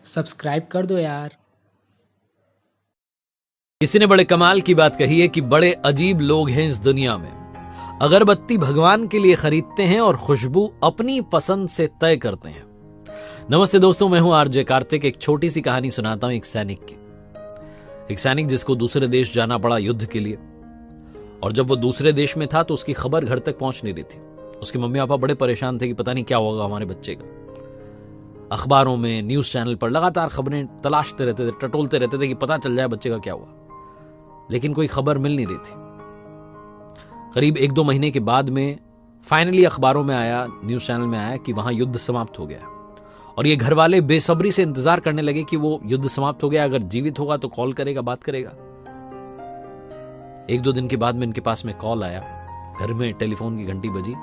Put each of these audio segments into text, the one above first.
Subscribe कर दो यार। किसी ने बड़े कमाल की बात कही है कि बड़े अजीब लोग हैं इस दुनिया में। अगरबत्ती भगवान के लिए खरीदते हैं और खुशबू अपनी पसंद से तय करते हैं। नमस्ते दोस्तों, मैं हूं आरजे कार्तिक। एक छोटी सी कहानी सुनाता हूं एक सैनिक की। एक सैनिक जिसको दूसरे देश जाना पड़ा युद्ध के लिए, और जब वो दूसरे देश में था तो उसकी खबर घर तक पहुंच नहीं रही थी। उसके मम्मी पापा बड़े परेशान थे कि पता नहीं क्या होगा हमारे बच्चे का। अखबारों में, न्यूज चैनल पर लगातार खबरें तलाशते रहते थे, टटोलते रहते थे कि पता चल जाए बच्चे का क्या हुआ, लेकिन कोई खबर मिल नहीं रही थी। करीब 1-2 महीने के बाद में फाइनली अखबारों में आया, न्यूज चैनल में आया कि वहां युद्ध समाप्त हो गया। और ये घर वाले बेसब्री से इंतजार करने लगे कि वो युद्ध समाप्त हो गया, अगर जीवित होगा तो कॉल करेगा, बात करेगा। 1-2 दिन के बाद में इनके पास में कॉल आया, घर में टेलीफोन की घंटी बजी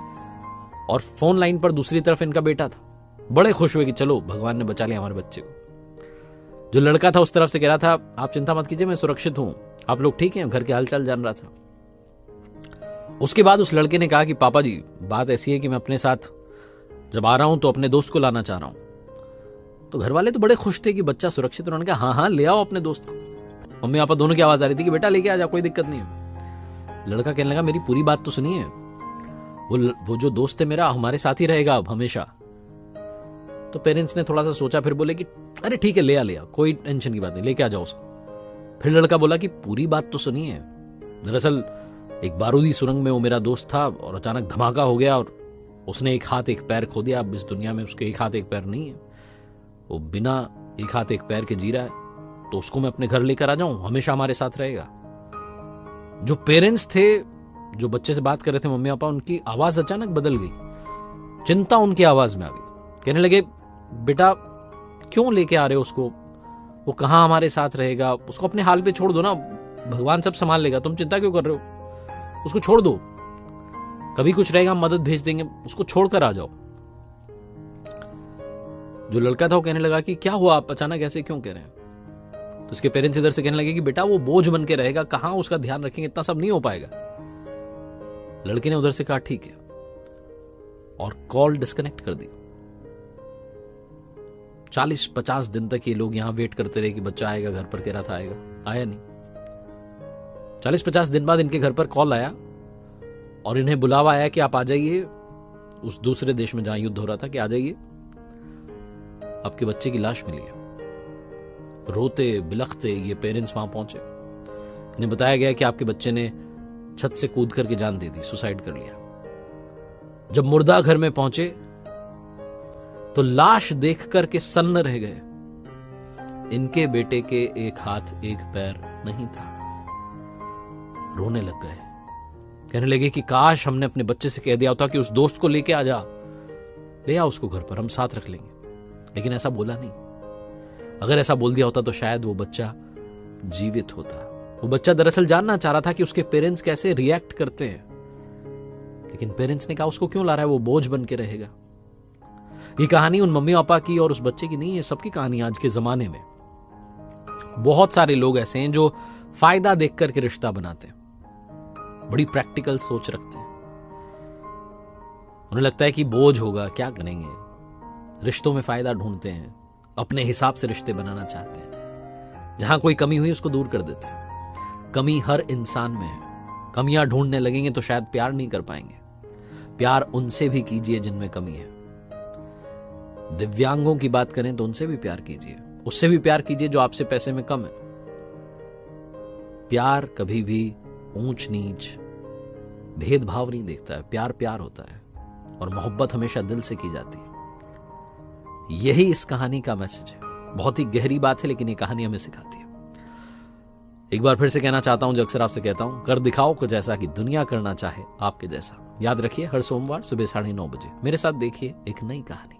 और फोन लाइन पर दूसरी तरफ इनका बेटा था। बड़े खुश हुए कि चलो भगवान ने बचा लिया हमारे बच्चे को। जो लड़का था उस तरफ से कह रहा था, आप चिंता मत कीजिए, मैं सुरक्षित हूं, आप लोग ठीक हैं, घर के हालचाल जान रहा था। उसके बाद उस लड़के ने कहा कि पापा जी, बात ऐसी है कि मैं अपने साथ जब आ रहा हूं तो अपने दोस्त को लाना चाह रहा हूं। तो घर वाले तो बड़े खुश थे कि बच्चा सुरक्षित। उन्होंने कहा हाँ ले आओ अपने दोस्त को। मम्मी पापा दोनों की आवाज आ रही थी कि बेटा लेके आ जा, कोई दिक्कत नहीं है। लड़का कहने लगा मेरी पूरी बात तो सुनिए, वो जो दोस्त है मेरा हमारे साथ ही रहेगा अब हमेशा। तो पेरेंट्स ने थोड़ा सा सोचा, फिर बोले कि अरे ठीक है ले आ, कोई टेंशन की बात नहीं, लेके आ जाओ उसको। फिर लड़का बोला कि पूरी बात तो सुनिए, दरअसल एक बारूदी सुरंग में वो मेरा दोस्त था और अचानक धमाका हो गया और उसने एक हाथ एक पैर खो दिया। अब इस दुनिया में उसके एक हाथ एक पैर नहीं है, वो बिना एक हाथ एक पैर के जी रहा है। तो उसको मैं अपने घर लेकर आ जाऊं, हमेशा हमारे साथ रहेगा। जो पेरेंट्स थे, जो बच्चे से बात कर रहे थे मम्मी पापा, उनकी आवाज अचानक बदल गई। चिंता उनकी आवाज में आ गई। कहने लगे बेटा क्यों लेके आ रहे हो उसको, वो कहां हमारे साथ रहेगा, उसको अपने हाल पे छोड़ दो ना, भगवान सब संभाल लेगा, तुम चिंता क्यों कर रहे हो, उसको छोड़ दो, कभी कुछ रहेगा हम मदद भेज देंगे, उसको छोड़कर आ जाओ। जो लड़का था वो कहने लगा कि क्या हुआ, आप अचानक ऐसे क्यों कह रहे हैं। तो उसके पेरेंट्स इधर से कहने लगे कि बेटा वो बोझ बन के रहेगा, कहां उसका ध्यान रखेंगे, इतना सब नहीं हो पाएगा। लड़के ने उधर से कहा ठीक है, और कॉल डिस्कनेक्ट कर दी। 40-50 दिन तक ये लोग यहां वेट करते रहे कि बच्चा आएगा, घर पर कह रहा था आएगा, आया नहीं। 40-50 दिन बाद इनके घर पर कॉल आया और इन्हें बुलावा आया कि आप आ जाइए उस दूसरे देश में जहां युद्ध हो रहा था, कि आ जाइए, आपके बच्चे की लाश मिली है। रोते बिलखते ये पेरेंट्स वहां पहुंचे। इन्हें बताया गया कि आपके बच्चे ने छत से कूद करके जान दे दी, सुसाइड कर लिया। जब मुर्दा घर में पहुंचे तो लाश देख करके सन्न रह गए। इनके बेटे के एक हाथ एक पैर नहीं था। रोने लग गए, कहने लगे कि काश हमने अपने बच्चे से कह दिया होता कि उस दोस्त को लेके आ जा, ले आ उसको घर पर, हम साथ रख लेंगे। लेकिन ऐसा बोला नहीं। अगर ऐसा बोल दिया होता तो शायद वो बच्चा जीवित होता। वो बच्चा दरअसल जानना चाह रहा था कि उसके पेरेंट्स कैसे रिएक्ट करते हैं, लेकिन पेरेंट्स ने कहा उसको क्यों ला रहा है, वो बोझ बन के रहेगा। ये कहानी उन मम्मी पापा की और उस बच्चे की नहीं है, सबकी कहानी। आज के जमाने में बहुत सारे लोग ऐसे हैं जो फायदा देख करके रिश्ता बनाते हैं, बड़ी प्रैक्टिकल सोच रखते हैं। उन्हें लगता है कि बोझ होगा, क्या करेंगे, रिश्तों में फायदा ढूंढते हैं, अपने हिसाब से रिश्ते बनाना चाहते हैं। जहां कोई कमी हुई उसको दूर कर देते हैं। कमी हर इंसान में है। कमियां ढूंढने लगेंगे तो शायद प्यार नहीं कर पाएंगे। प्यार उनसे भी कीजिए जिनमें कमी है। दिव्यांगों की बात करें तो उनसे भी प्यार कीजिए, उससे भी प्यार कीजिए जो आपसे पैसे में कम है। प्यार कभी भी ऊंच नीच भेदभाव नहीं देखता है। प्यार प्यार होता है और मोहब्बत हमेशा दिल से की जाती है। यही इस कहानी का मैसेज है। बहुत ही गहरी बात है, लेकिन ये कहानी हमें सिखाती है। एक बार फिर से कहना चाहता हूं, जो अक्सर आपसे कहता हूं, कर दिखाओ कुछ ऐसा कि दुनिया करना चाहे आपके जैसा। याद रखिए, हर सोमवार सुबह 9:30 बजे मेरे साथ देखिए एक नई कहानी।